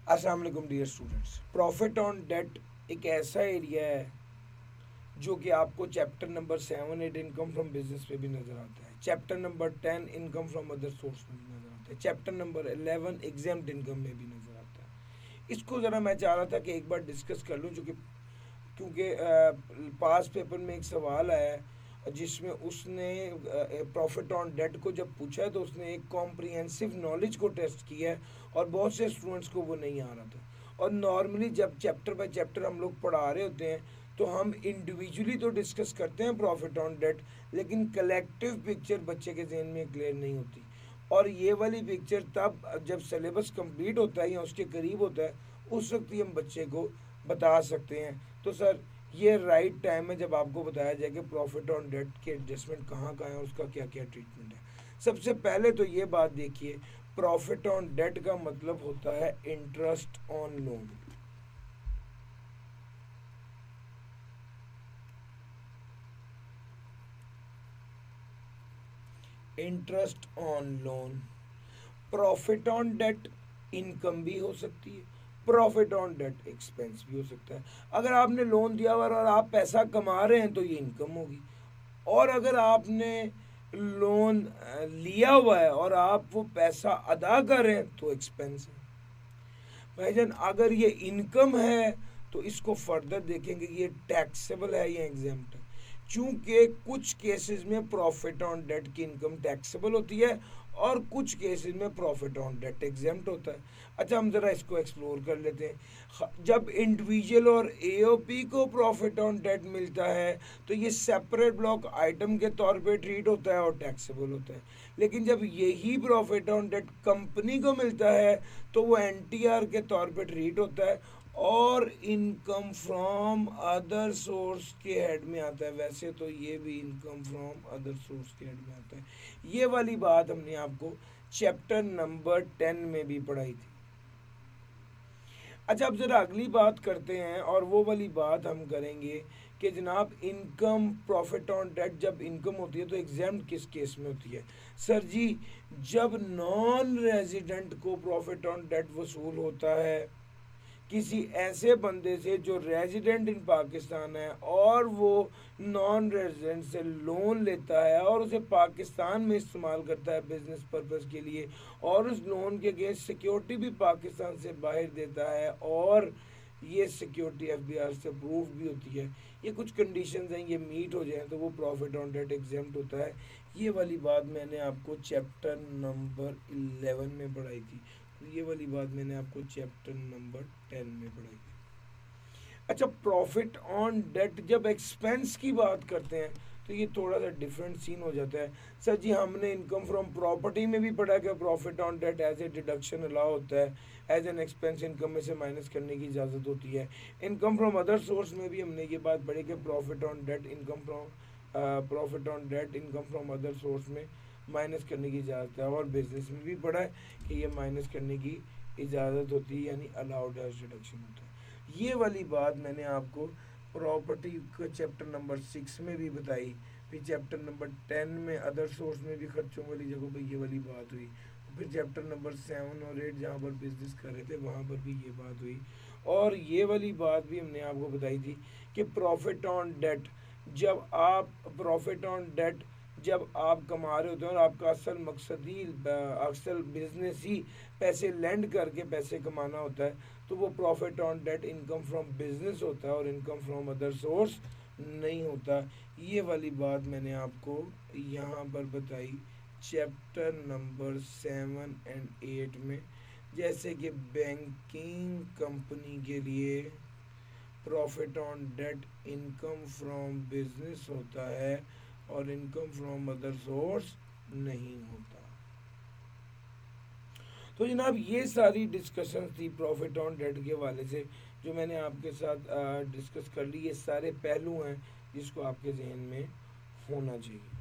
अस्सलाम वालेकुम dear students. Profit on debt एक ऐसा एरिया है जो कि आपको chapter number 7 8 income from business पे भी नज़र आता है, chapter number 10 income from other source में भी नज़र आता है, चैप्टर नंबर 11 एग्जाम्ड इनकम में भी नज़र आता है। इसको ज़रा मैं चाह रहा था कि एक बार डिस्कस कर लूँ, क्योंकि पास पेपर में एक सवाल आया है जिसमें उसने प्रॉफिट ऑन डेट को जब पूछा है तो उसने एक कॉम्प्रिहेंसिव नॉलेज को टेस्ट किया है और बहुत से स्टूडेंट्स को वो नहीं आ रहा था। और नॉर्मली जब चैप्टर बाय चैप्टर हम लोग पढ़ा रहे होते हैं तो हम इंडिविजुअली तो डिस्कस करते हैं प्रॉफिट ऑन डेट, लेकिन कलेक्टिव पिक्चर बच्चे के जहन में क्लियर नहीं होती। और ये वाली पिक्चर तब जब सिलेबस कंप्लीट होता है या उसके करीब होता है उस वक्त ही हम बच्चे को बता सकते हैं। तो सर ये राइट टाइम है जब आपको बताया जाए कि प्रॉफिट ऑन डेट के एडजस्टमेंट कहाँ कहाँ है, उसका क्या क्या ट्रीटमेंट है। सबसे पहले तो ये बात देखिए, प्रॉफिट ऑन डेट का मतलब होता है interest on loan. Interest on loan. Profit on debt income भी हो सकती है, प्रॉफिट ऑन डेट एक्सपेंस भी हो सकता है। अगर आपने लोन दिया हुआ है और आप पैसा कमा रहे हैं तो ये इनकम होगी, और अगर आपने लोन लिया हुआ है और आप वो पैसा अदा कर रहे हैं तो एक्सपेंस है। भाईजान अगर ये इनकम है तो इसको फर्दर देखेंगे कि ये टैक्सेबल है या एग्जेम्प्ट है। चूंकि कुछ केसेस में प्रॉफिट ऑन डेट की इनकम टैक्सेबल होती है और कुछ केसेस में प्रॉफिट ऑन डेट एग्जेम्प्ट होता है। अच्छा, हम ज़रा इसको एक्सप्लोर कर लेते हैं। जब इंडिविजुअल और एओपी को प्रॉफिट ऑन डेट मिलता है तो ये सेपरेट ब्लॉक आइटम के तौर पे ट्रीट होता है और टैक्सेबल होता है। लेकिन जब यही प्रॉफिट ऑन डेट कंपनी को मिलता है तो वो एनटीआर के तौर पे ट्रीट होता है और इनकम फ्रॉम अदर सोर्स के हेड में आता है। वैसे तो ये भी इनकम फ्रॉम अदर सोर्स के हेड में आता है। ये वाली बात हमने आपको चैप्टर नंबर 10 में भी पढ़ाई थी। अच्छा, अब ज़रा अगली बात करते हैं और वो वाली बात हम करेंगे कि जनाब इनकम प्रॉफिट ऑन डेट जब इनकम होती है तो एग्जाम्प्ट किस केस में होती है। सर जी, जब नॉन रेजिडेंट को प्रॉफिट ऑन डेट वसूल होता है किसी ऐसे बंदे से जो रेजिडेंट इन पाकिस्तान है और वो नॉन रेजिडेंट से लोन लेता है और उसे पाकिस्तान में इस्तेमाल करता है बिजनेस पर्पस के लिए, और उस लोन के अगेंस्ट सिक्योरिटी भी पाकिस्तान से बाहर देता है और ये सिक्योरिटी एफबीआर से अप्रूव भी होती है। ये कुछ कंडीशंस हैं, ये मीट हो जाए तो वो प्रॉफिट ऑन डेट एग्जाम्प्ट होता है। ये वाली बात मैंने आपको चैप्टर नंबर 11 में पढ़ाई थी, ये वाली बात मैंने आपको चैप्टर नंबर 10 में पढ़ाई थी। अच्छा, प्रॉफिट ऑन डेट जब एक्सपेंस की बात करते हैं तो ये थोड़ा सा डिफरेंट सीन हो जाता है। सर जी, हमने इनकम फ्रॉम प्रॉपर्टी में भी पढ़ा कि profit on debt as a deduction allow होता है, एज एन एक्सपेंस इनकम में से माइनस करने की इजाज़त होती है। इनकम फ्रॉम अदर सोर्स में भी हमने ये बात पढ़ी कि profit on debt income from other source में माइनस करने की इजाज़त है, और बिजनेस में भी पढ़ा है कि ये माइनस करने की इजाज़त होती है, यानी अलाउड एज डिडक्शन होता है। ये वाली बात मैंने आपको प्रॉपर्टी का चैप्टर नंबर 6 में भी बताई। फिर चैप्टर नंबर 10 में अदर सोर्स में भी खर्चों वाली जगह पर ये वाली बात हुई। फिर चैप्टर नंबर 7 और 8 जहाँ पर बिजनेस कर रहे थे वहाँ पर भी ये बात हुई। और ये वाली बात भी हमने आपको बताई थी कि प्रॉफिट ऑन डेट जब आप कमा रहे होते हैं और आपका असल मकसद ही असल बिजनेस ही पैसे लेंड करके पैसे कमाना होता है तो वो profit on debt income from business होता है और इनकम फ्रॉम अदर सोर्स नहीं होता। ये वाली बात मैंने आपको यहाँ पर बताई चैप्टर नंबर 7 और 8 में। जैसे कि बैंकिंग कंपनी के लिए profit on debt income from business होता है और इनकम फ्रॉम अदर सोर्स नहीं होता। तो जनाब ये सारी डिस्कशन थी प्रॉफिट ऑन डेट के हवाले से जो मैंने आपके साथ डिस्कस कर ली। ये सारे पहलू हैं जिसको आपके जहन में होना चाहिए।